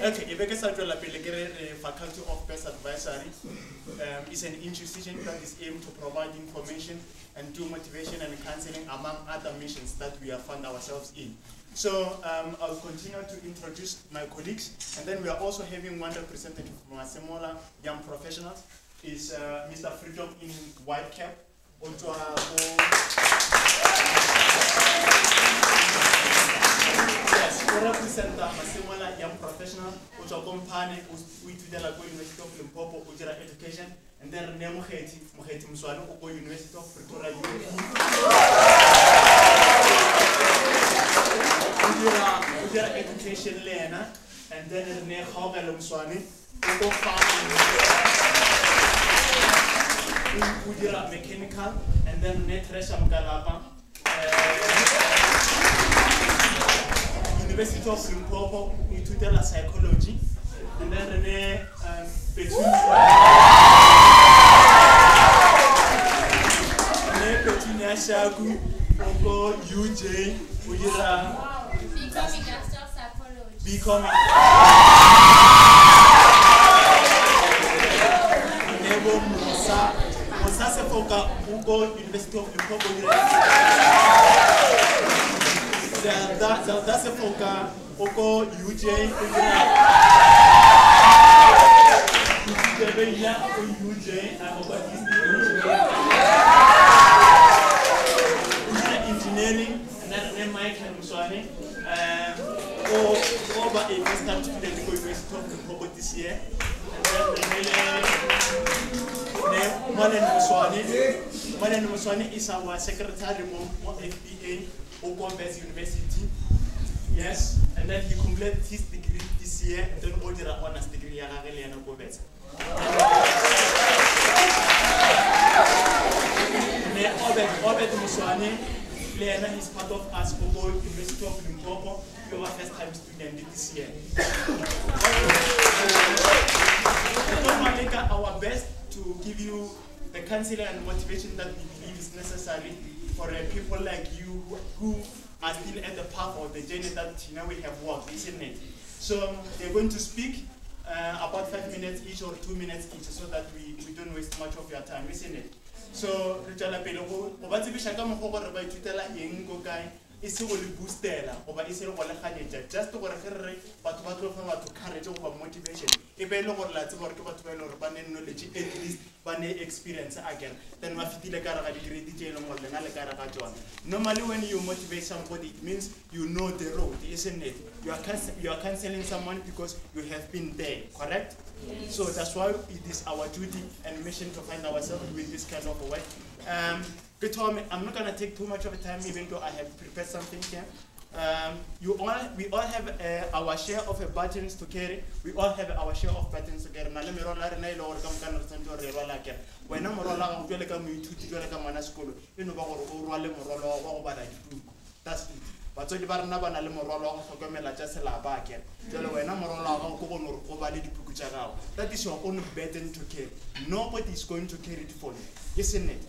Okay, Faculty of Best Advisory is an institution that is aimed to provide information and do motivation and counseling among other missions that we have found ourselves in. So I'll continue to introduce my colleagues, and then we are also having one representative from our smaller young professionals, is Mr. Freedom in white cap. Yes, we represent the smaller young professional, which are company, we to the University of Limpopo, education, and then Muheti Muswalo, University of Pretoria. Education learner, and then Rene Hogalum Swani, mechanical, and then Netresham Galapa, University of Limpopo, we tutor psychology, and then Rene Petunia Shagu, Oko UJ, Becoming industrial psychology. Becoming Nebo Musa Sefoka, Ugo, University of Limpopo. That's a Foka, Oko, UJ, engineering, and then Mike and Muswani. Over a first time student to go to Limpopo this year. And then Malen Muswani is our secretary of FBA, Okwambes University. Yes, and then he completed his degree this year, and then Odira honors degree at Okwambes. Obed Muswani, Lena is part of us for University of Limpopo. You are first time student this year. We will make our best to give you the counseling and motivation that we believe is necessary for people like you who are still at the path of the journey that we have walked, isn't it? So they're going to speak about 5 minutes each or 2 minutes each, so that we don't waste much of your time, isn't it? So is to boostela over is to just to courage over motivation. If I look at knowledge, at least experience again, then normally when you motivate somebody, it means you know the road, isn't it? You are canceling someone because you have been there, correct? Yes. So that's why it is our duty and mission to find ourselves with this kind of work. I'm not going to take too much of time, even though I have prepared something here. We all have our share of buttons to carry. We all have our share of buttons to carry. That's it. But so the Barnaba and Morolo for Gomela just a labaker. That is your own burden to carry. Nobody is going to carry it for you, isn't it?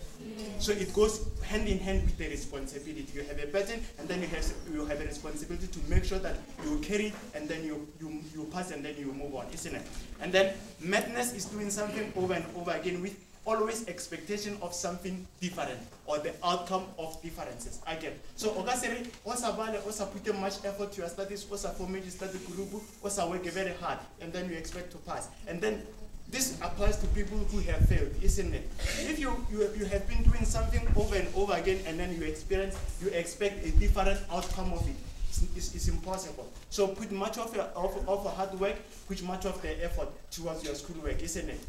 So it goes hand in hand with the responsibility. You have a burden, and then you have a responsibility to make sure that you carry it, and then you pass, and then you move on, isn't it? And then madness is doing something over and over again with always expectation of something different or the outcome of differences again. So Ogaseri also put much effort to your studies, also form a study group, also work very hard, and then you expect to pass. And then this applies to people who have failed, isn't it? If you have been doing something over and over again, and then you expect a different outcome of it, it's impossible. So put much of your hard work, put much of the effort towards your schoolwork, isn't it?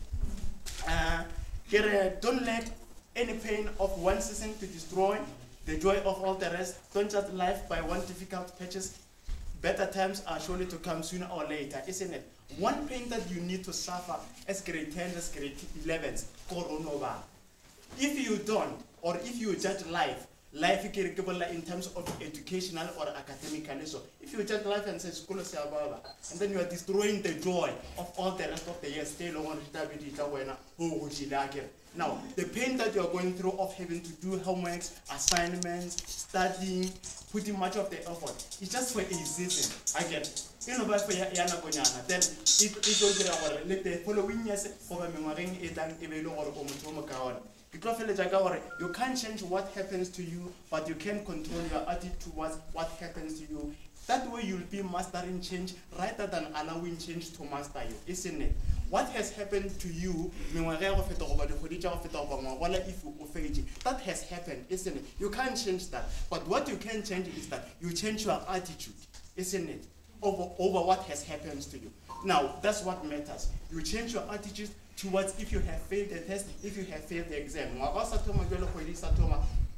Don't let any pain of one season to destroy the joy of all the rest. Don't judge life by one difficult patches. Better times are surely to come sooner or later, isn't it? One pain that you need to suffer as grade 10, as grade 11s, Corona. If you don't, or if you judge life life in terms of educational or academically. So if you check life and say school and then you are destroying the joy of all the rest of the year, stay long on. Now, the pain that you are going through of having to do homeworks, assignments, studying, putting much of the effort, it's just for a season. Again, you know, but for Yana Bonyana, then it will be let the following years over memorying it and you can't change what happens to you, but you can control your attitude towards what happens to you. That way you'll be mastering change rather than allowing change to master you, isn't it? What has happened to you, that has happened, isn't it? You can't change that. But what you can change is that you change your attitude, isn't it? Over what has happened to you. Now, that's what matters. You change your attitude towards if you have failed the test, if you have failed the exam.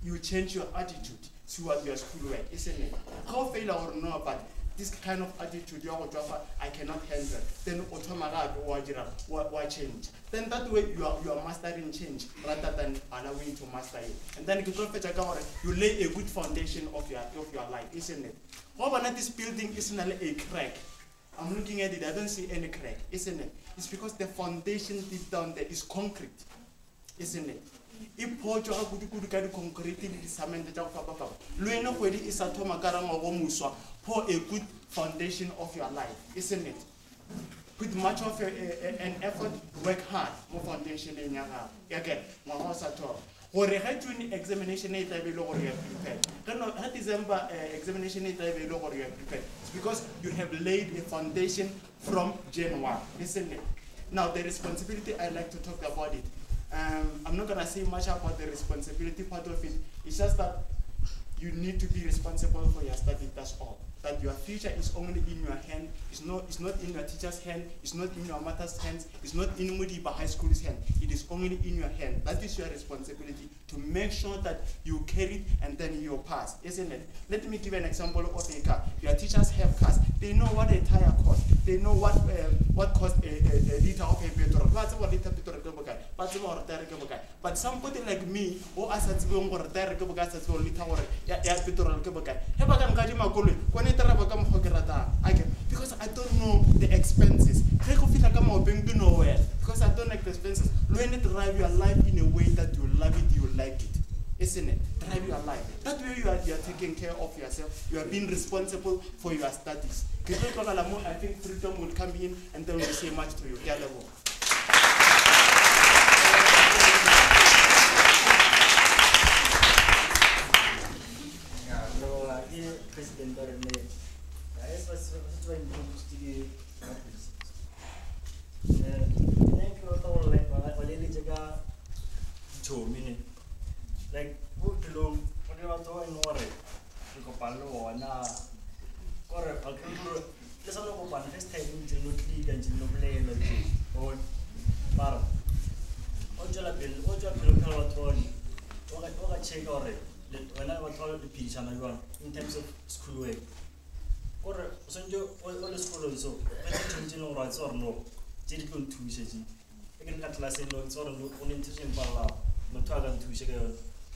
You change your attitude towards your schoolwork, isn't it? How fail or no, but this kind of attitude, I cannot handle. Then change. Then that way you are mastering change rather than allowing to master it. And then you lay a good foundation of your life, isn't it? How about this building isn't a crack? I'm looking at it, I don't see any crack, isn't it? It's because the foundation deep down there is concrete, isn't it? If concrete pour a good foundation of your life, isn't it? Put much of an effort, work hard, more foundation in your house. Again, my house at all. Or a examination you are prepared. December examination you are prepared. It's because you have laid a foundation from January, isn't it? Now the responsibility, I like to talk about it. I'm not gonna say much about the responsibility part of it. It's just that you need to be responsible for your study, that's all. That your future is only in your hand, it's not in your teacher's hand, it's not in your mother's hands, it's not in Modipa High School's hand, it is only in your hand. That is your responsibility, to make sure that you carry it and then you pass, isn't it? Let me give an example of a car. Your teachers have cars, they know what a tire costs, they know what costs a liter of a petrol, but somebody like me, who has a because I don't know the expenses. Because I don't like the expenses. Learn to drive your life in a way that you love it, you like it. Isn't it? Drive your life. That way you are taking care of yourself. You are being responsible for your studies. I think freedom will come in and then will say much to you. President like when I was told the pitch and I run in terms of schoolwork. Or so all the school also, changing rights or no, did go to Shaji. I can cut less in notes or no on intention Bala, Motagan to Shagan.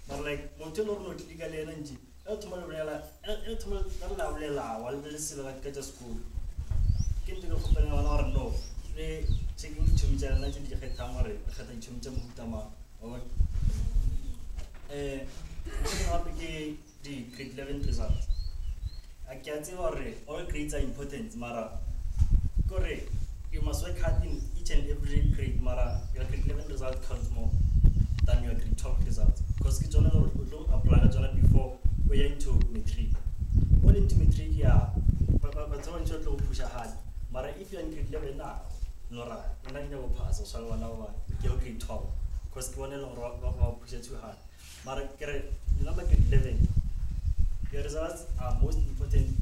But like Motel or not legal energy, Eltomarella, while they still get a school. Came to go for an hour no. They taking Chumja and letting the Hetamare, Hatan Chumjam Hutama, or the grade 11 result. I can't say all grades are important, Mara. Correct. You must work hard in each and every grade, Mara. Your grade 11 result counts more than your grade 12 result. Because you don't apply before we are into matric. All into matric, yeah. But someone should push hard. Mara, if you're in grade 11 now, Nora, you're not going to pass or so one hour, you're grade 12. Because you want to push it too hard. Mara, number 11. Your results are most important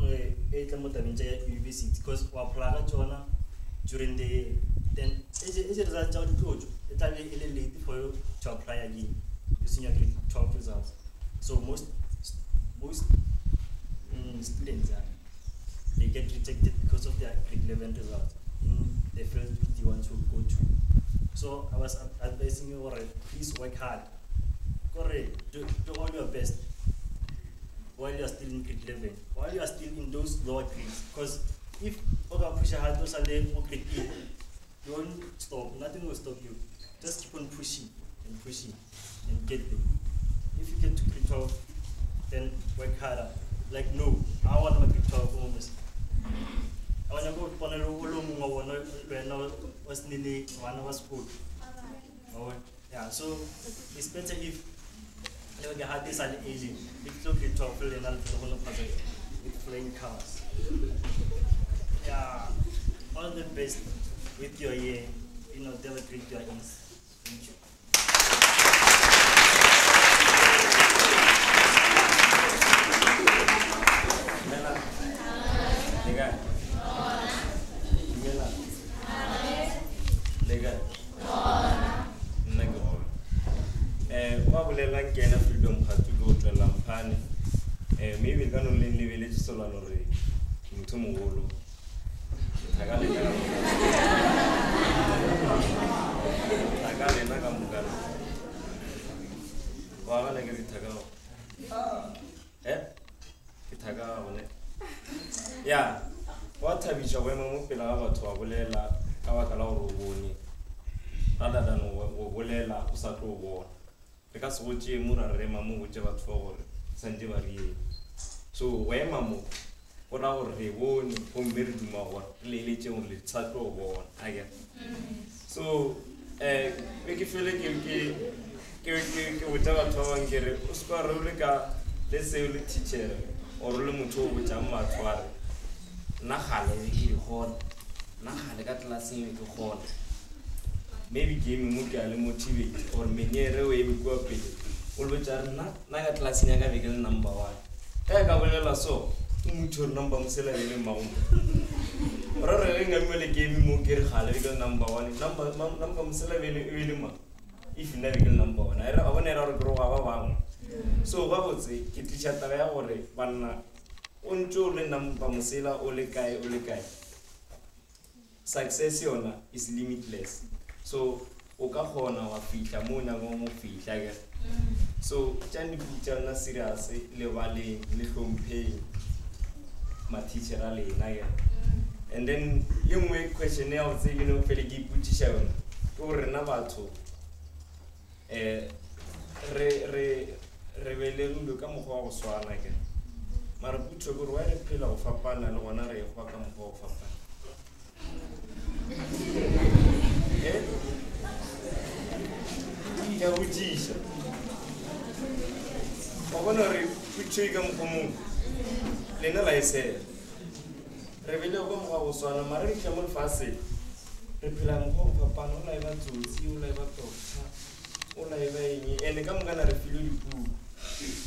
university because we apply during the then is a result of the coach. It's a late for you to apply again using your grade 12 results. So most students they get rejected because of their grade 11 results in the field they want to go to. So I was advising you, please work hard. correct, do all your best while you are still in grade 11, while you are still in those lower grades. Because if you push hard to grade 8, you won't stop, nothing will stop you. Just keep on pushing and get there. If you get to grade 12, then work harder. Like, no, I want to grade 12 almost. I want to go to one school. Yeah, so it's better if you get hard this and easy. If you get 12, then I'll with flying cars. Yeah, all the best with your year, demonstrate your aims. Thank you. Maybe we can only live in solo already. Tomorrow. Yeah, what have you shown when we to Abulela, Kawakala, rather than Wolela, Usato war? Because what you Mura Remamu, whichever forward, Sandivari. So, where Mamu, what our reward, whom Mirduma, what Lily only Sato war, I get. So, make you feel like you whichever tower and get it. Usparulika, let's say, teacher or Lumuto, which I'm not for. Nahale, you horn. Nahale got last thing to horn. Maybe give me motivate or Minere way we go up with it. Always are not last thing I got number 1. Take a so, your number Musella in Mount. Rather than really give me Mukir Haligal number 1, number Musella William. If you never number 1, I will never grow our so what would say, Kitty Chatara or Pana Unchul number Musella Olekai. Succession is limitless. So, Okahona wa feature, Mona Momo feature. So, Chani picture na serious, Levali, Likum pay, my teacher Ali, Naya. And then, you make questionnaire, I would say, Feligi Putishavan, or Navato. Reveling to come home, so I like it. Marapucho go right a pillar of a pan and one area of Wakam for Papa. Yeah, which is Honorary Puchigam Common. Lena, I said, Revelio was on a marriage camel facet. Repilam home for Panola to see you never talk. All I may, and the gum gonna refuse you.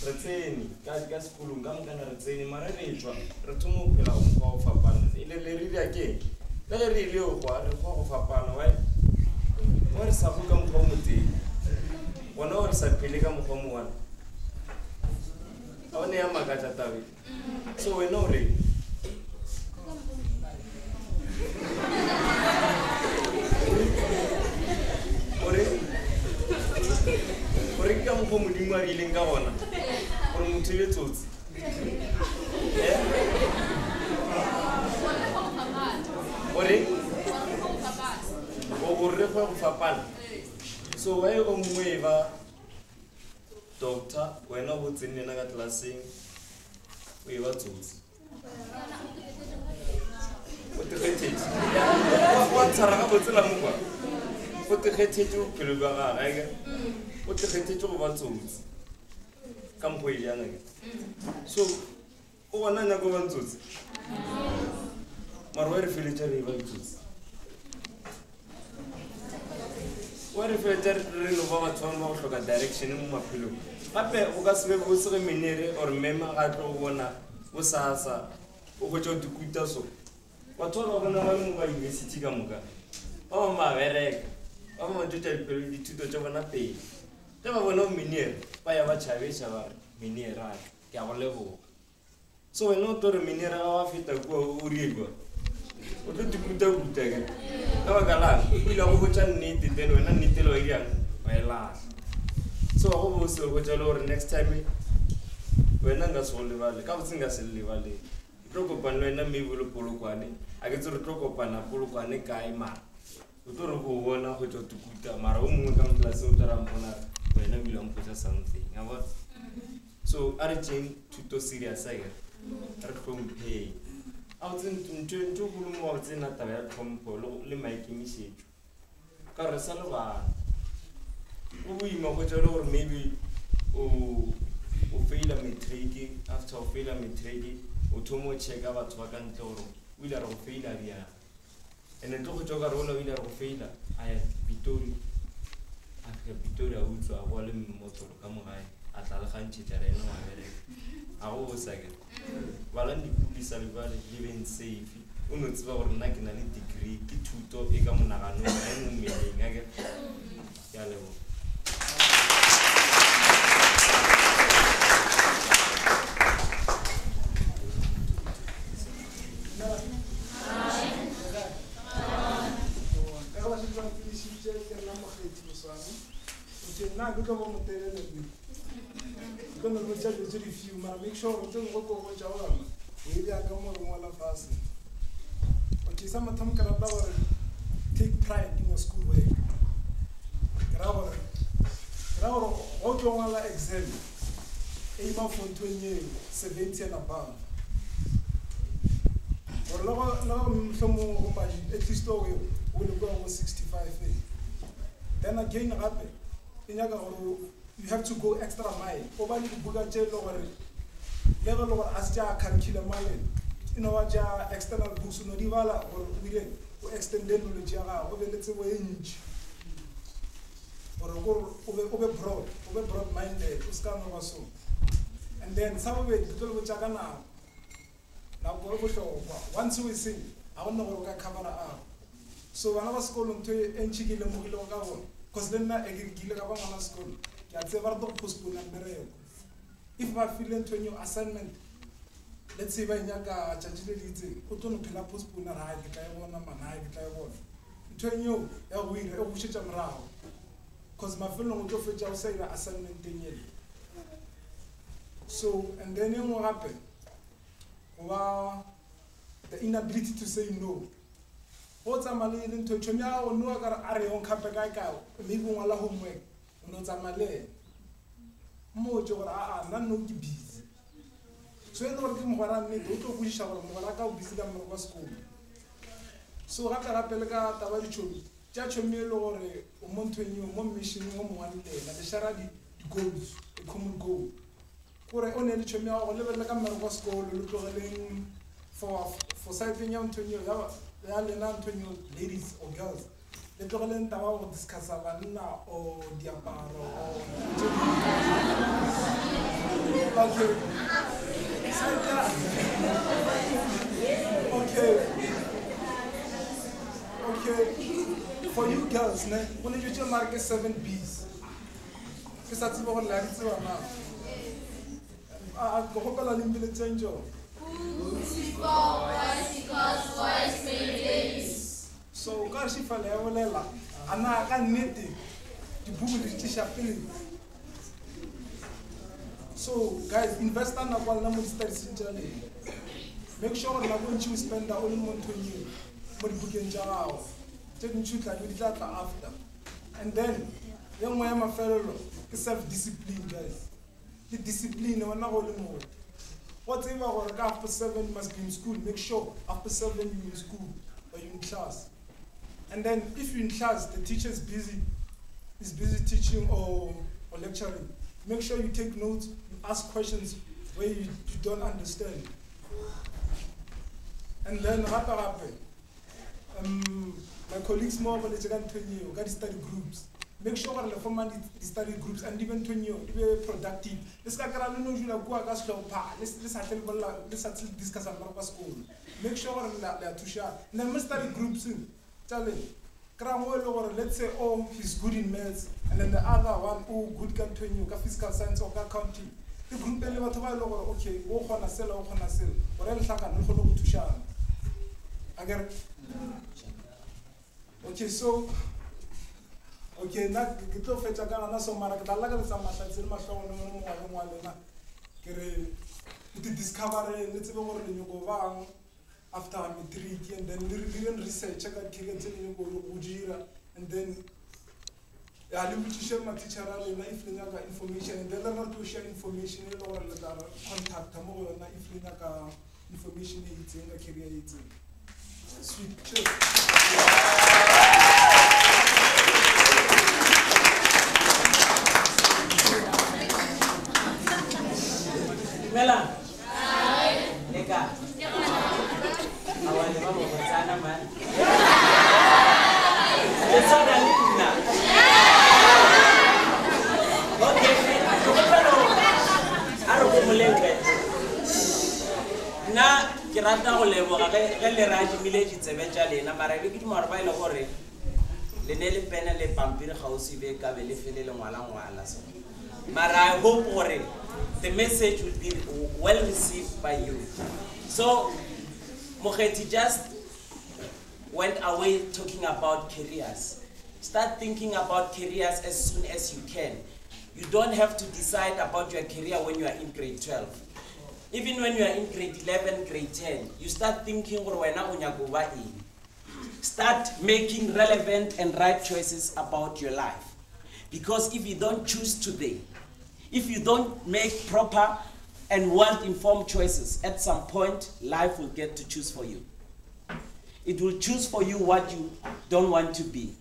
Retain, gas school, gum gonna retain marriage. Retumo Pilam for Pan. In a lady again. Let a really what of a pan away. What is a home community? 1 hour is a pilgrim home one. Our name Magatavi. So we know it. Or it come home with Mari Lingawana or Mutivitus. Or it? Or reform for pan. So why waiver doctor when I was in another classing we were tools. What the heritage? What's a what the heritage of Pilgara? What the heritage of our tools? Come with young. So, oh, another go on tools. My very military tools. What if I tell you about a direction in my pillow? Papa, Ugas was a minere or Mema at Wana, Usasa, Ojo to Kutaso. What all of an university Gamuga? Oh, my very. Oh, my tutor to the Javana pay. There were no minere, by a Chavisa, minere, Cavalevo. So I know to the minera of it a go Urigo. What did you do with it? No, Galan, we love which I need it, then when I need to know again, my last. So also go jalo next time when nga so le vale ka botsinga se le vale tlo kopana le wena maybe le polokwane a ke tsore tlo kopana polokwane kae ma o tlo re go bona go tlo tukuta mara o mongwe ka mtlase o tla mpona wena bile o mpotsa something about so are jeng tuto serious again re tlo mphe a o tseng ntwe go mo wa tsena taba ya tlhompho le maikemisetso ka re sa le bana o buima go jalo gore maybe o fail a matric after o fail a matric o thomo checka batho ba ka ntle gore o ile re go fail a bia ene tlo go tsoga re o ile re go fail a ya Pitori a utswa a bole motsoro ka mogae a tla le gantse tsere eno wa bereka a go sa ke bala ndi pulisa le bale living safe o no tseba gore nna ke na le degree ke thuto e ka monagano ga e mo mmeleng a ke ya lebo Now, because I'm telling you, going to check the review, make sure we don't go watch our maybe I come on one of us. Okay, some of them can take pride in your school way. Auto exam, aim from 20, 70 and above. Or some more, at least will go over 65. Then again, happen. You have to go extra mile. Over the Bugaje lower level over Asja curriculum mile. You know what, external books, no divala or we didn't extended knowledge over let's say inch or over broad minded, Uskan so. And then some of it, people which are now go over show. Once we sing, I don't know what cover up. So when I was going to Enchiki Lemugilo. Because then I get school. If I feel into a new assignment, let's say by Yaga, Chachility, Uton Pila postpone and I get I want and I get I want. Between you, I will shit them round. Because my fellow will go for job say the assignment thing. So, and then what happened? Wow, the inability to say no. What's a Malay into China or no other on Capagaca, maybe one homework, not a Malay. Mojo are none of the bees. So, I don't give what I need to wish our Moraka visit a school. So, Rakarapelega, Tavarichu, Judge Milo or Montenio, one mission, one day, and the Sharadi goes, a common goal. For I only Chimia or live like a Marco school, for citing young to you. Ladies or girls, the Dorland Tower discuss Savannah or Diaparo or okay. For you girls, when you just mark 7 B's, because that's what I like to now. I hope I'll leave the change. So, gosh, if I level and I can knit the book with the t-shirt. So, guys, invest in a number of make sure that when you spend the only month on you, but book in Jarao, taking shoot like with that after. And then, young man, my fellow, self-discipline, guys. The discipline, no one more. Whatever work after 7 must be in school. Make sure after 7 you're in school or you're in class. And then if you're in class, the teacher is busy teaching or lecturing. Make sure you take notes, you ask questions where you don't understand. And then what happened? My colleagues more got to study groups. Make sure that the format study groups and even to you be productive. Let's discuss about school. Make sure that they are to share. Then we study groups in. Let's say, oh, he's good in maths, and then the other one, oh, good can turn you, physical science or accounting. The group then okay, oh, on a cell, or else I can look to share. Again. Okay, so Okay, na ke tlo fetsa ka na so mara ke tla ka letsa mahlatsi le mahlogo no mo ngwale na ke re to discover le tsebe gore le nyoko bang after matric and then le research ka career tse le go dira and then ya le botšiše ma teacher a lena if le nyaka information and then le re to share information le gore le tla contact mo go yona if le nyaka information e itseng ka career e itseng. Sweet. Cheers. Mela. Eka. Awali mama mchana man. Lesana lina. Okay. Aro kumulenge. Na kirata go leboga ge le raji village tsebetša lena mara ke dumara ba ile gore le ne le pena le pampiri ga o sibe ka be le fele le ngwala so mara I hope gore the message will be well received by you. So Mokgeti just went away talking about careers. Start thinking about careers as soon as you can. You don't have to decide about your career when you are in grade 12. Even when you are in grade 11, grade 10, you start thinking, start making relevant and right choices about your life. Because if you don't choose today, if you don't make proper and well-informed choices, at some point, life will get to choose for you. It will choose for you what you don't want to be.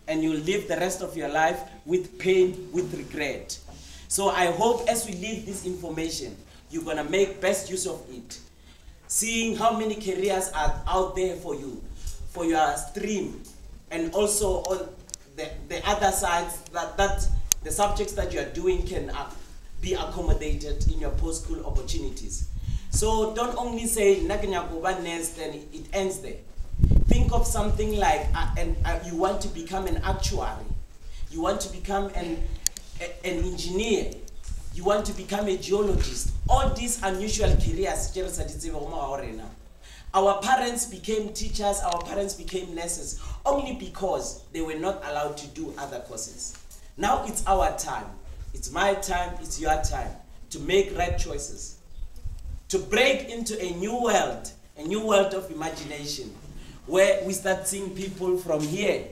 And you'll live the rest of your life with pain, with regret. So I hope as we leave this information, you're gonna make best use of it. Seeing how many careers are out there for you, for your stream, and also on the other sides that the subjects that you are doing can be accommodated in your post-school opportunities. So don't only say Naganyakuba nest and it ends there. Think of something like you want to become an actuary, you want to become an engineer, you want to become a geologist. All these unusual careers. Our parents became teachers, our parents became nurses, only because they were not allowed to do other courses. Now it's our time. It's my time, it's your time to make right choices, to break into a new world of imagination, where we start seeing people from here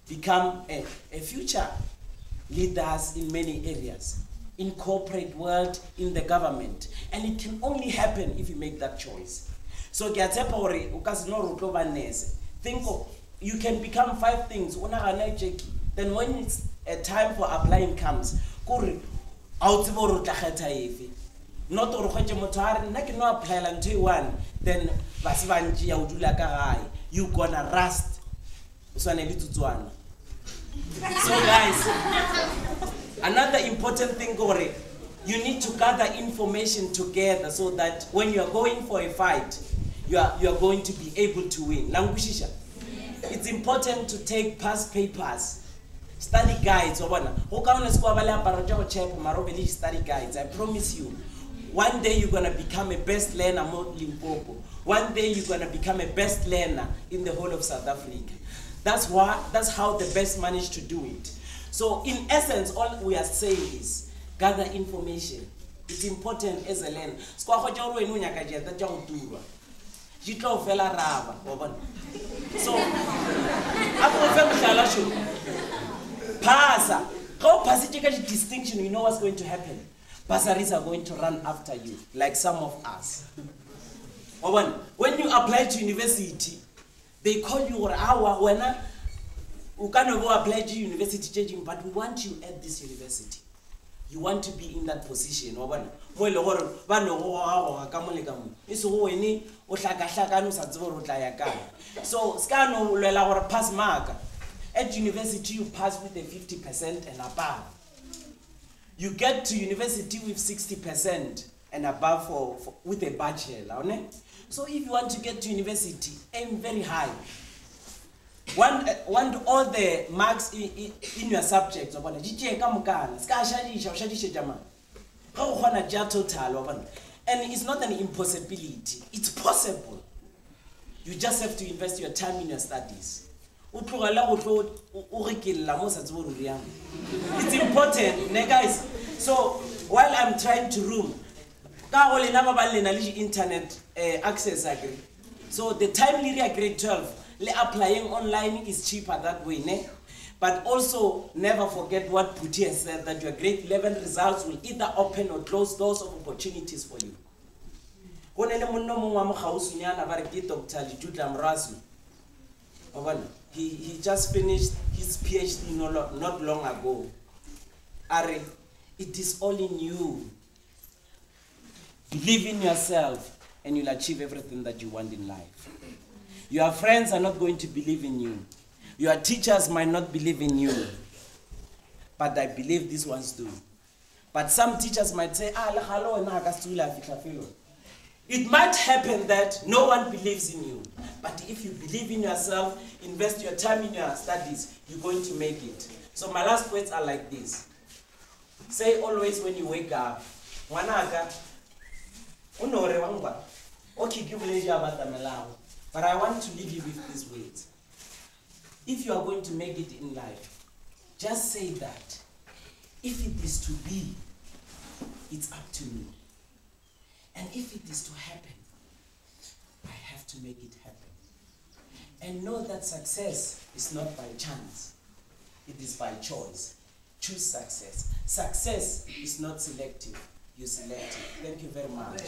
become a future leaders in many areas, in corporate world, in the government. And it can only happen if you make that choice. So think of, you can become 5 things. Then when it's a time for applying comes, not no apply until one, then you gonna rust. So guys, another important thing, you need to gather information together so that when you are going for a fight, you are going to be able to win. It's important to take past papers, study guides. Study guides. I promise you, one day you're going to become a best learner more Limpopo. One day you're going to become a best learner in the whole of South Africa. That's how the best managed to do it. So in essence, all we are saying is gather information. It's important as a learner. So pass distinction, you know what's going to happen. Bursaries are going to run after you, like some of us. When you apply to university, they call you when you can't go apply to university changing, but we want you at this university. You want to be in that position. So skano pass mark. At university you pass with a 50% and above. You get to university with 60% and above with a bachelor. So if you want to get to university, aim very high. Want all the marks in your subjects. And it's not an impossibility. It's possible. You just have to invest your time in your studies. It's important, ne guys. So while I'm trying to room, internet access agree. So the time grade 12, applying online is cheaper that way, ne? But also never forget what Puti has said, that your grade 11 results will either open or close doors of opportunities for you. He just finished his PhD not long ago. Ari, it is all in you. Believe in yourself and you'll achieve everything that you want in life. Your friends are not going to believe in you. Your teachers might not believe in you. But I believe these ones do. But some teachers might say, it might happen that no one believes in you. But if you believe in yourself, invest your time in your studies, you're going to make it. So my last words are like this. Say always when you wake up, but I want to leave you with these words. If you are going to make it in life, just say that if it is to be, it's up to me. And if it is to happen, I have to make it happen. And know that success is not by chance. It is by choice. Choose success. Success is not selective. You select it. Thank you very much.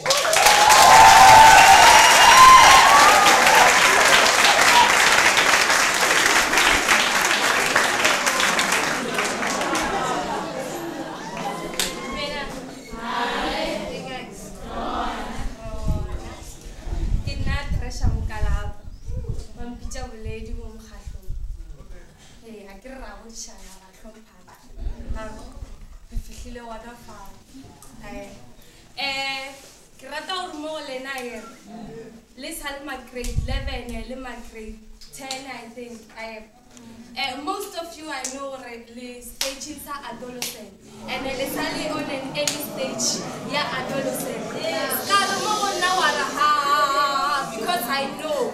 Grade 11 and my grade 10, I think. Most of you I know already stages are adolescent. And it's only on an early stage, yeah, adolescent. Because I know.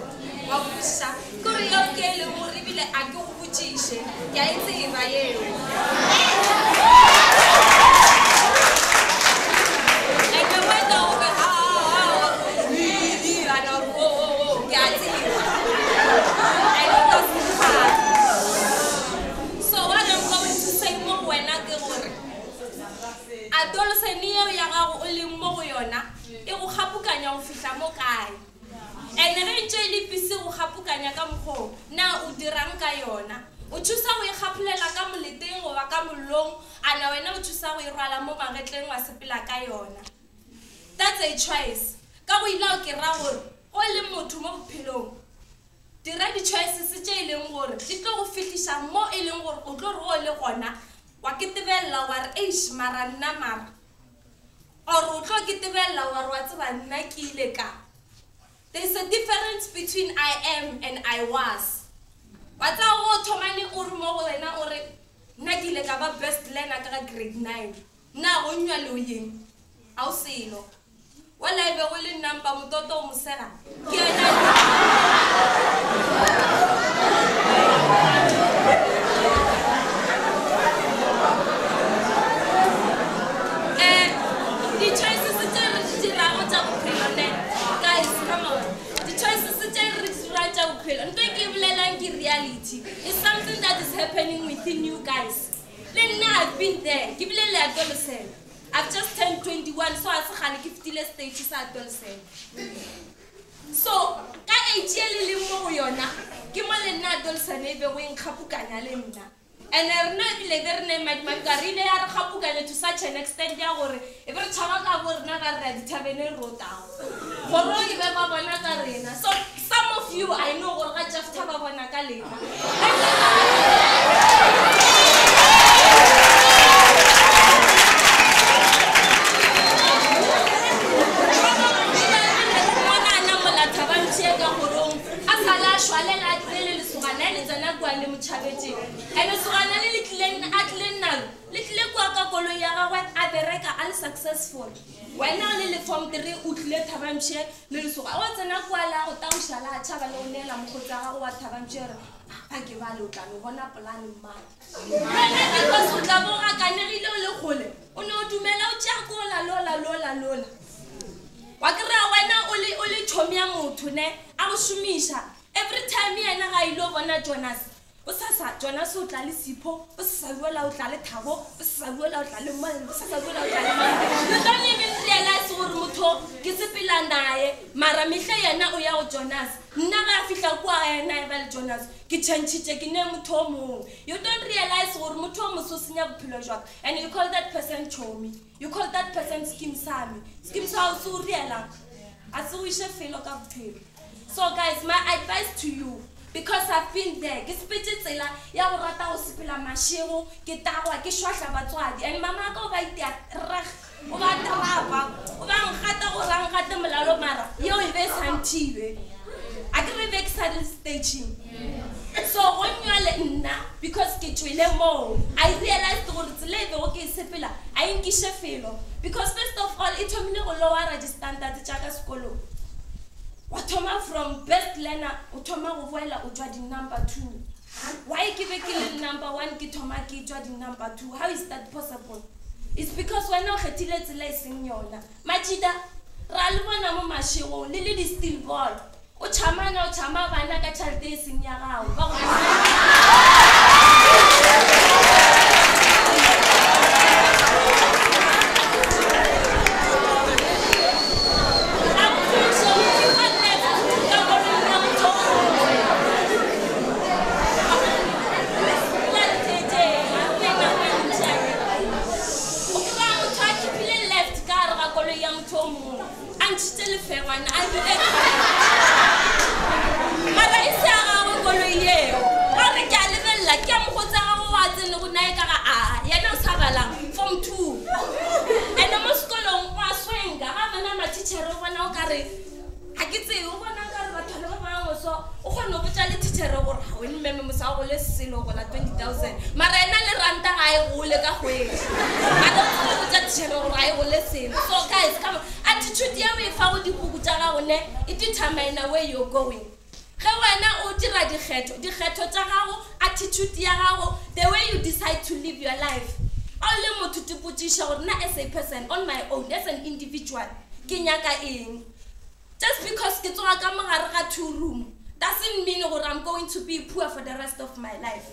And eventually, pisi u hapukanya ka mkho na u dirang ka yona. O thusa o ikhapulela ka moleteng go ba ka mollong ana wena o thusa go irwala mo magetleng wa sepela ka yona. That's a choice. Ka go ila o ke ra gore o le motho mo bophelong. Dira di choices tse e leng gore di tlo go fitisa mo e leng gore o tlo re o le gona wa ketebella wa re eish mara nna mara. Or o tlo ketebella wa re wa tseba nna ke ile ka. There's a difference between I am and I was. What's our Tomani Urmo and our Nagile Gaba best learner grade 9. Now when you are looking, I'll see you. Well, I have a willing number Mutoto Musera. The choices guys, come on. The choices and reality is something that is happening within you guys. I've been there. Give adolescent. I've just turned 21, so I give 50 stages adolescent. So, and I'm not later name at my career to such an extent or every child will never read Tavene wrote out. So some of you I know will just have successful. When I from the little Tavanche, little so I was an aquala or Taushala, tšhaba le o neela mokgotsi wa gago wa thabantšere ba ke ba le o tla no bona polane mmane because o tla bo gakanegile o le kgole o ne o dumela o tšea kola lola wa kry-a wena o le tšhomi ya motho ne a go šomiša every time yena ga ile o bona Jonas o sasa Jonas o tla le Sipho o sa buela o tla le Thabo o sa buela o tla le Mane o sa buela o tla le Mane you don't even realize gore motho ke sepela nae mara mehle yena o ya go Jonas nna ga fihla kwa yena e ba le Jonas ke tšhentšhitše ke ne motho o mongwe you don't realize gore motho o moso senya bophelo jwa and you call that person chomi you call that person skim sa o se o reela a se o ishe felo ka bophelo. So guys, my advice to you, because I've been there, ke sepetse tsela ya go rata go sepela mashego ke tagwa ke shwahla batswadi and mama ka o ba itea rag o ba trapa o ba ngata go rangata molalo mara yo e be santiwe a ke re be excited staging so when you are nna because ke tswile mo I realized gore tsela e be go ke sepela a inkishe felo because first of all it told me go lower the standard tša ka sekolo. Watoma from best learner, Utoma Uwela Ujadi number 2. Why give a number 1 Kitomaki Ujadi number 2? How is that possible? It's because we're not Hetilet Lesson Yona. Majida, Ralwana Mashiwo, Lily is still ball. Uchama no Chama Vanaka Chaldes in Yarao. So guys, come on. Attitude ya we fa go dipuku tsa ga one it determine where you're going. Ge wena o dira dikgetho tsa gago attitude ya gago the way you decide to live your life. All motho tiputisha gore na as a person on my own as an individual ke nyaka eng. Just because ke tsoga ka mogare ga 2 room doesn't mean that I'm going to be poor for the rest of my life.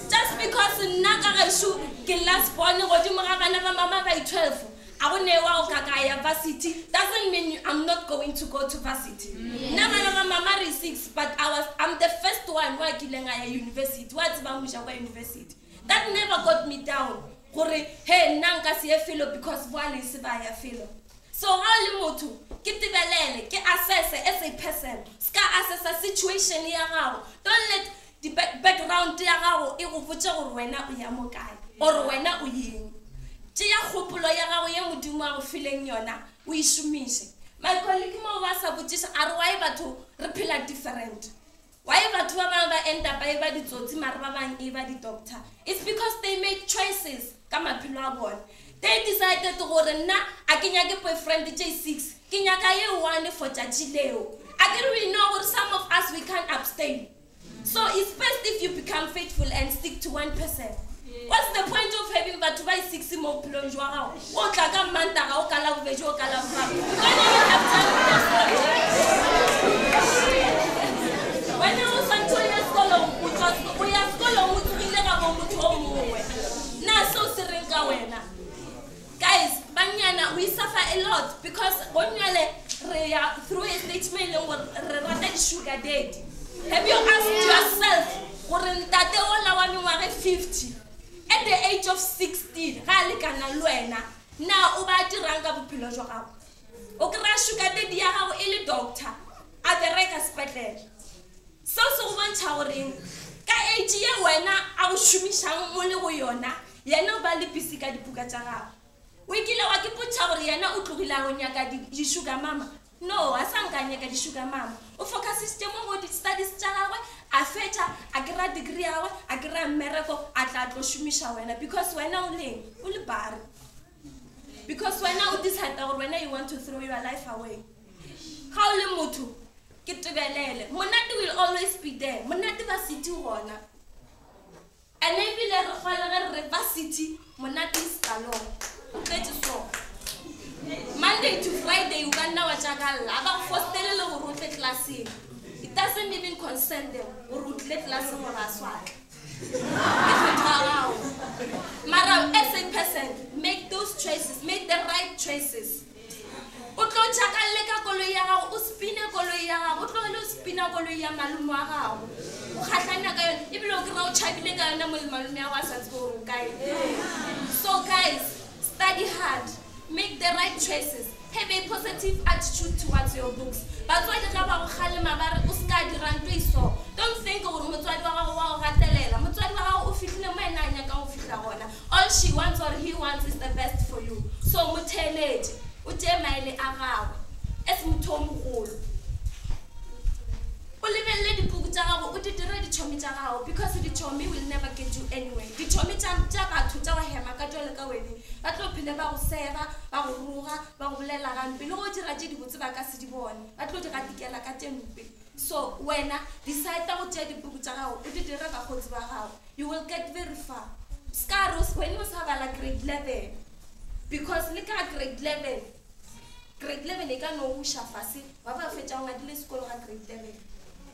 Just because nna ka gesho ke last born godimo ga bana ba mama ba 12 I won't know varsity doesn't mean I'm not going to go to varsity. Now my mama is 6, but I'm the first one who killing at university. What's Bamusha University? That never got me down. Hey, Nanka see a fellow because one is by a fellow. So how motu get the valele, get assess as a person, ska assess a situation here. Don't let the background there it will put you when up yamokai or when up with Tia Hopolo Yara Yamuduma feeling yona, we shumish. My colleague Mawasa would just arrive to repeal different. Why ever to end up by the Zotimarava and Eva the doctor? It's because they made choices. Come up one. They decided to order na a Kenyaka boyfriend the J6, Kenyaka one for Jajileo. I didn't really know what some of us we can't abstain. So it's best if you become faithful and stick to 1%. What's the point of having but to buy 60 more plunge? What like a manta or cala vejo cala? When I was on Toya Scholar, we are scholar with Home. Now, so Serenga. Guys, Banyana, we suffer a lot because when you are through a statement or sugar daddy. Have you asked yourself, wouldn't that all our 50? At the age of 16, now over the rank of Pilojo. Okra sugar daddy, a doctor at the record spectacle. So one towering. Ka age ya wena a o shumisang mo le go yona yena ba le pisika dipuka tsa gago o ikile wa ke potsa gore yena o tlogila go nyaka di sugar mama no a sa nka nyaka di sugar mama o focus system go di studies tsa gagwe a fetsa a kra degree yawe a kra mmereko a tla tlo shumisha wena because wena o le bari because wena o decide gore wena you want to throw your life away how le motho Monate will always be there. Monate va city hona. And maybe le va city, monate is kalong. That is so. Monday to Friday, you can now about fostele le route class. It doesn't even concern them. Route class or aswat. Mara, as a person, make those choices, make the right choices. O tlo chakaleka koloi ya gago, o spine koloi ya gago, o tlo le spina koloi ya malume wa gago. O khatlana ka yona, ebile o kra o chabile ka yona mo malume ya wa sa tsgo o kae. So guys, study hard, make the right choices. Have a positive attitude towards your books. Batswadi ga ba go khalema ba re o ska dira ntwe iso. Don't think gore motswadi wa gago wa o ratelela. Motswadi wa gago o fitlile mo ena nya ka o fitla gona. All she wants or he wants is the best for you. So motheledi Utemaile agago es motho mogolo o lebelle dipuku tsa gago o di dira dichomi tsa gago because dichomi will never get you anywhere. Dichomi tsa batho tsa go hema ka jole ka wena ba tlo phile ba go seva ba go ruga ba go bolela ga mpe le go dira tse di botse ba ka se di bone ba tlo dira dikela ka tempe. So wena decide go tsa dipuku tsa gago o di dira ka khotsi ba gago, you will get very far. Scaros when you have a grade 11 because look at grade 11 e ka no usha fase ba ba fetsa nga dile sekolo ga grade 11,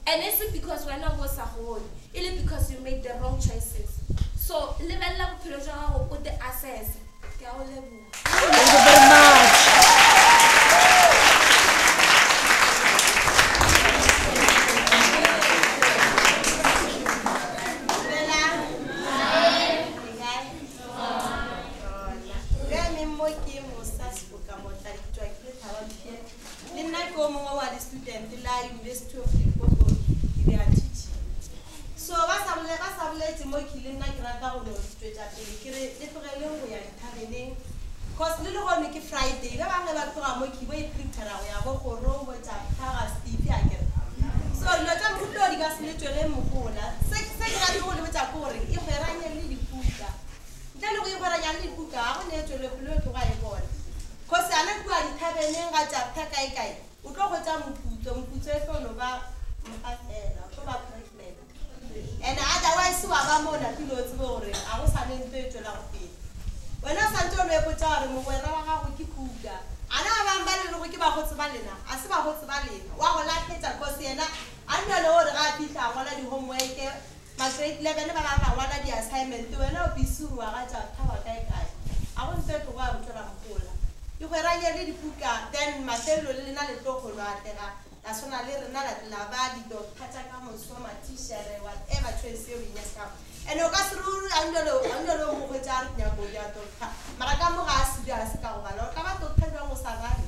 and it's because when I was at home it's because you made the wrong choices. So lebella bophelo jwa gago o te assess. Ke a o leboga. Thank you very much. University of Limpopo, they are teaching. So what's up mo killing na grata go straight up kire e tlogele go ya thabeleng cause le go ne ke Friday ba bangwe ba tloga mo ki bo e prepare go ya go goro go tsa phara Steve akere. So lo tsa motho di ka se le tswele mogola se ke ra go le tsa gore e geranya le dipuka ntle le go e geranya le dipuka ga go ne tswele pelo e tloga e bona cause ana bua di thabeleng ga tsa phaka e kae o tlo go tsa moputso e tlo ba mpatela go ba pregnant and otherwise wa ba mona dilo tse gore a go sa neng tse tswela go pele wena sa ntse o le potsa gore mo wena wa gago ke puka ana ba ba le go ke ba go tseba lena a se ba go tseba lena wa go lakhetsa cause yena a nna le gore ga pitla ngwana di homework ma grade 11 ba ba ngwana di assignment wena o bisuru wa ga tsa thaba kae kae a go ntse go ba mothola mokola you go ranya le dipuka then matelo le na le tlo go lwatela la sona le rena la ba di doctor tsa ka mo soma t-shirt whatever choice you in yourself and o ka suru andolo mo go tsa re nya go ya doctor mara ka mo ga se dia se ka go bala ka ba doctor ba go sa gane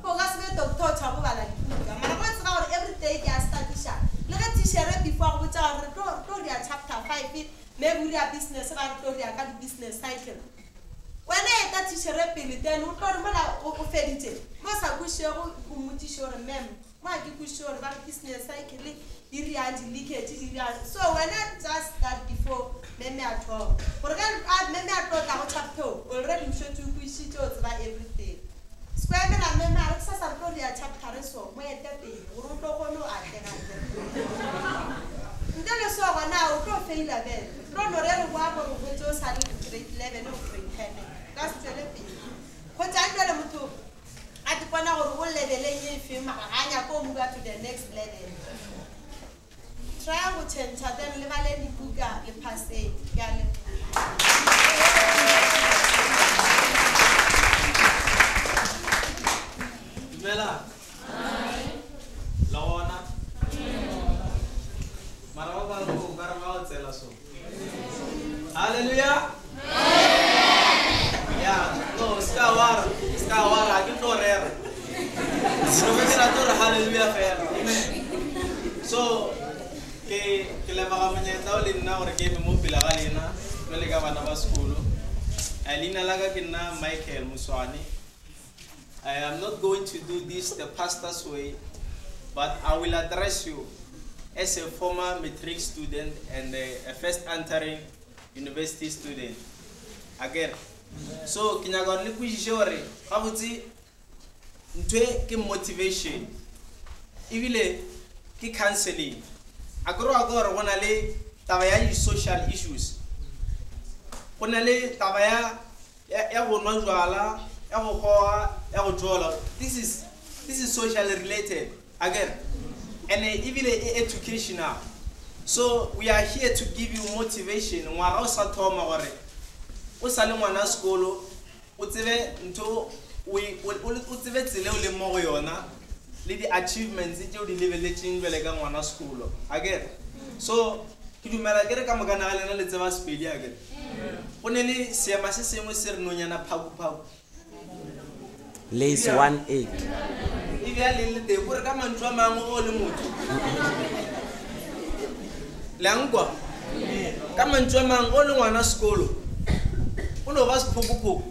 go ga se doctor tsa go bala dipuka mara go tsaka gore every day ke a statisha le ga t-shirt before go tsa re to dia chapter 5 maybe we are business ba to dia ka business cycle. When I got to share then we told Mala or Fedite. Massa Gushero, Mutishore mem, why you could show about business cycle, Irian, leakage. So when I just that before, Meme at all. For then I Meme at all our chapter, already show to wish it about everything. Square men and Meme are such a probably a chapter so, where the Uruto at then I saw one now, go fail again. Don't know whether we just had grade 11 or grade 10. That's the thing. What I tell them to at the corner of one level, film, I go move to the next level. Try to change them, level in Buga, the passe, Galley. Bella. Lawana. Marawa Garma tell us so. Hallelujah. Yeah, no, Skawara, I can know there. So we can adore hallelujah fair. Amen. So, que la magamanya tawlin na or ke mo pilagalina, pele ka bana ba skolo. Alina laga kinna Michael Muswani. I am not going to do this the pastor's way, but I will address you as a former matric student and a first entering university student. Again. So kinyagon li kuishore kabuti ntwe ke motivation ebile ke counseling a go na le taba ya social issues go na le taba ya go nwa jwala ya go goa ya go jola. This is socially related again, and even educational. So we are here to give you motivation. Ngwa o sa thoma gore o sa le ngwana sekolo o tsebe nto o tsebe tsele o le mo go yona le di achievements tse o di lebeletseng bele ka ngwana sekolo again. So ke dumela ke re ka mogana ga lena le tseba spedi again. O ne le seema se sengwe se re nonyana phapu Lace 1-8. If you are little day, we're coming to a man all the mood. Langua, come and to a man all in one school. One of us popo.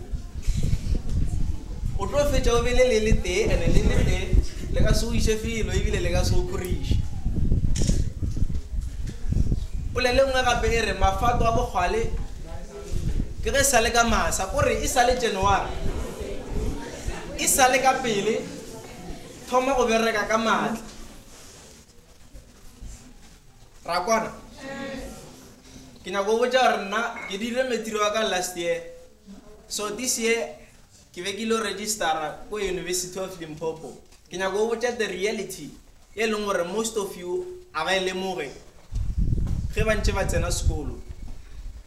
O drove it over a little day and a little day, like a Swiss feel, or even like a so rich. Well, I don't have a bear, my father of a hole. Gresalega Massa, or is a legend one. Isale ka pele thoma go bereka ka matla ra kwana ke nya go botsa gore nna ke dire metiri wa ka last year, so this year ke be ke lo register go University of Limpopo. Ke nya go botsa the reality e leng gore most of you a ba ile mo ge ba ntse ba tsena sekolo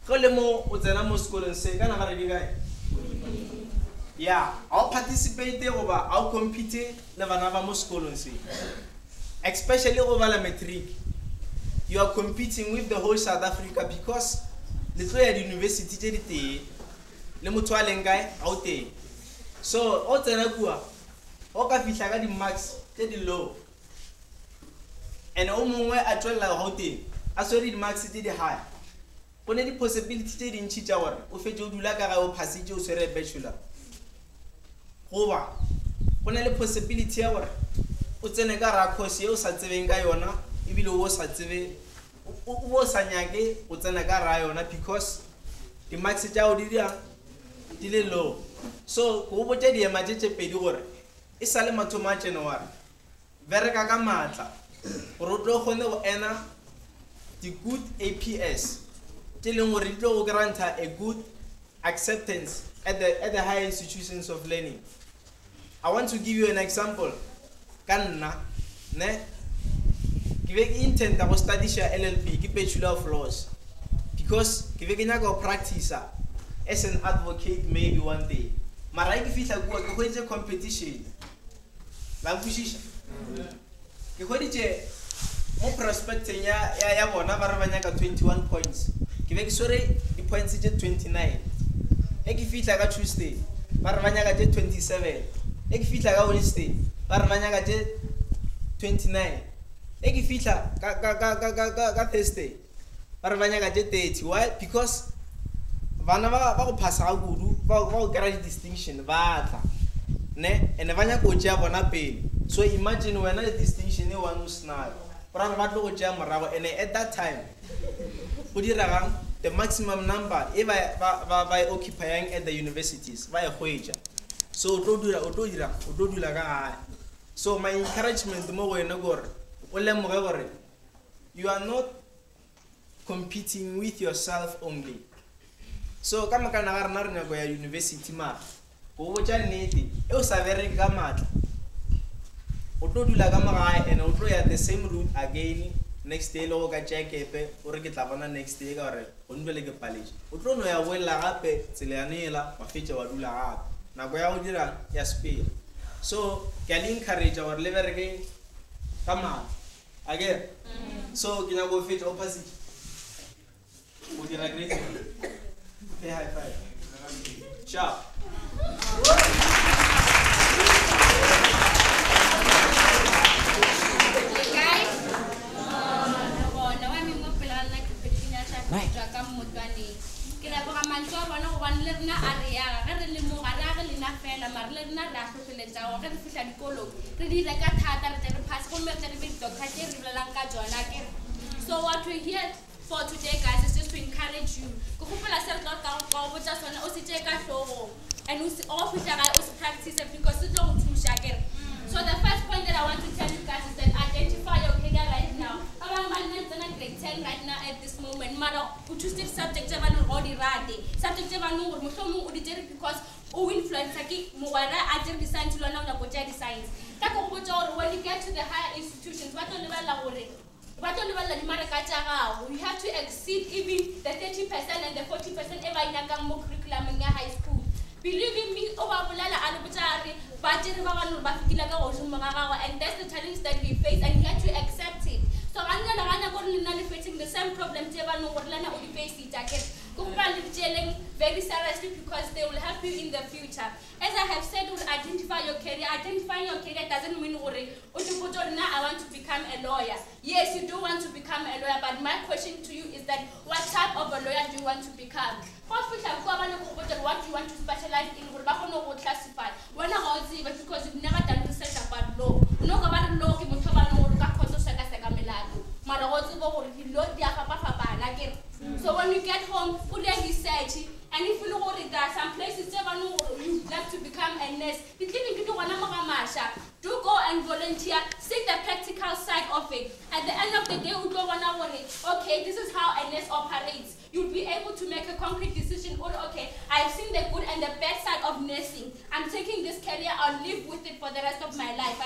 go le mo o tsena mo sekolong se kana ba re di kae. Yeah, I'll participate over, I'll compete never mo sekolong se. Especially over la matric. You are competing with the whole South Africa because the tlo ya university tse di teng le motho a leng kae a o teng. So o tsena kua o ka fihla ka di marks tse di low, and o mongwe a tswela go teng a swere di marks tse di high. Go ne di possibility tse dintsi tsa gore o fetse o dula ka ga o passitse o swere bachelor. Goba go na le possibility ya gore o tsene ka ra course e o sa tsebeng ka yona ebile o sa tsebe o sa nyake o tsena ka ra yona because di marks tsa o di le low. So go botse di ema tse pedi gore e sa le mathomo a January bereka ka matla gore o tlo gone go ena the good APS tse leng gore di tlo go granta a good acceptance at the higher institutions of learning. I want to give you an example. Kanna, ne? Give intent to study LLB, give Bachelor of Laws, because give go practice as an advocate maybe one day. Marai give it a competition. Language. You heard it. More prospecting ya bona baravanya ka 21 points. Give sorry the points is 29. Eki fitla ka Tuesday, baravanya ka 27. Eki fitla ka Wednesday, baravanya ka 29. Eki fitla ka Thursday, baravanya ka 30. Why? Because vana ba go passa ga kudu, ba go get distinction ba tla. Ne? And vanya go tšea bona pele. So imagine when a distinction e one snag. But ba tlo go tšea morago, and at that time go dira the maximum number if by occupying at the universities by a wage. So do that. So my encouragement more you are not competing with yourself only. So kama kana garna go ya university ma go botsa nnete e o sa bereng ka matla o tlo dula ka magae and o tlo ya the same route again. Next day lo ga check epe o re ke tla bona next day ka re o ndwele ke palage o tlo no ya wela gape tseleanela wa fetša wa dula gape nako ya go dira ya speed. So ke a le encourage gore le bereke ka mala again. So ke nyaka go fetša o passage o dira great. Hey, high five. Sharp. So what we here for today, guys, is just to encourage you. And we all practice it because it's not too shaggy. So the first point that I want to tell you guys is that identify your career right now. I'm in grade 10 right now at this moment. Mara, you choose the subject of an already ready. Subject of an because who influence Muara Ajir design to learn on the science. When you get to the higher institutions, what on the you have to exceed even the 30% and the 40% ever in a curriculum in your high school. Believe in me, and that's the challenge that we face, and you have to accept it. So I'm not facing the same problem very seriously because they will help you in the future. As I have said, identify your career. Identifying your career doesn't mean I want to become a lawyer. Yes, you do want to become a lawyer, but my question to you is that what type of a lawyer do you want to become? What do you want to specialize in? Classify. When I was because you've never done research about law. So when you get home, put your research, and if you know there are some places you like to become a nurse, do go and volunteer, see the practical side of it. At the end of the day, you don't want to worry, okay, this is how a nurse operates. You'll be able to make a concrete decision, or okay, I've seen the good and the bad side of nursing. I'm taking this career, I'll live with it for the rest of my life.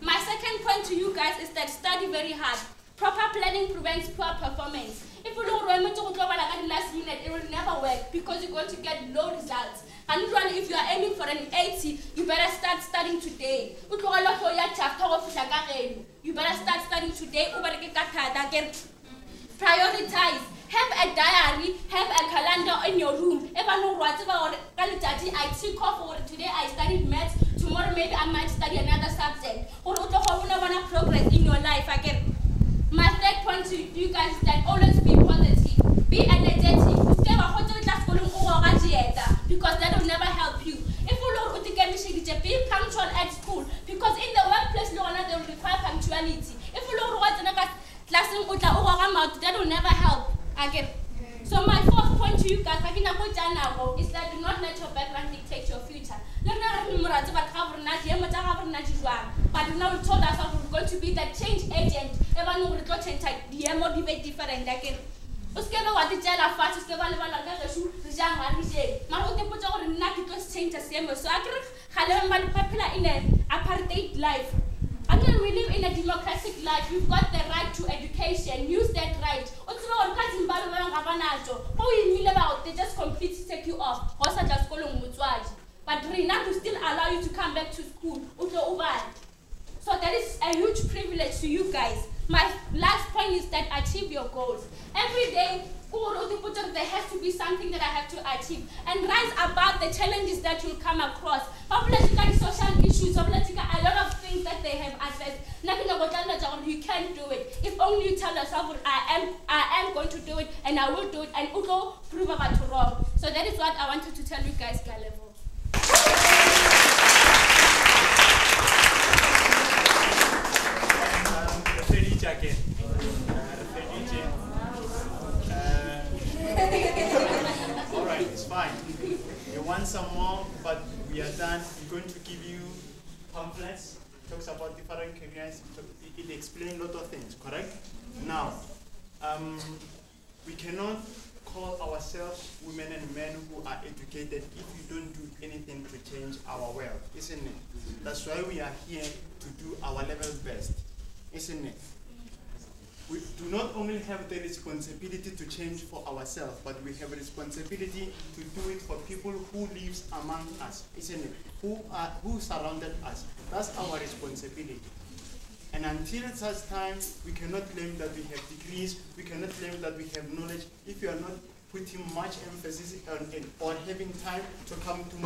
My second point to you guys is that study very hard. Proper planning prevents poor performance. If you don't remember to go at the last minute, it will never work because you're going to get low results. And usually if you are aiming for an 80, you better start studying today. You better start studying today. Prioritize. Have a diary, have a calendar in your room. If I know whatever I took off for today, I studied maths. Tomorrow maybe I might study another subject. Or progress in your life. My third point to you guys is that always be positive, be energetic. Because that will never help you. If you be punctual at school, because in the workplace they will require punctuality. If you that will never help. So my fourth point to you guys is that do not let your background dictate your future. But now we told us we're going to be the change agent. Motivate different again. What the jail fast is so I popular in an apartheid life. Until we live in a democratic life, we've got the right to education. Use that right. They just completely take you off. But Rina will still allow you to come back to school. So that is a huge privilege to you guys. My last point is that achieve your goals. Every day, there has to be something that I have to achieve. And rise above the challenges that you'll come across. Political, social issues, a lot of things that they have addressed. You can't do it. If only you tell yourself, I am going to do it, and I will do it, and Ugo prove about wrong. So that is what I wanted to tell you guys, guy level. Again. Alright, it's fine. You want some more, but we are done. We're going to give you pamphlets. It talks about different careers. It explains a lot of things, correct? Now, we cannot call ourselves women and men who are educated if you don't do anything to change our world, isn't it? That's why we are here to do our level best, isn't it? We do not only have the responsibility to change for ourselves, but we have a responsibility to do it for people who live among us, isn't it? Who surrounded us. That's our responsibility. And until such time, we cannot claim that we have degrees, we cannot claim that we have knowledge, if you are not putting much emphasis on it or having time to come to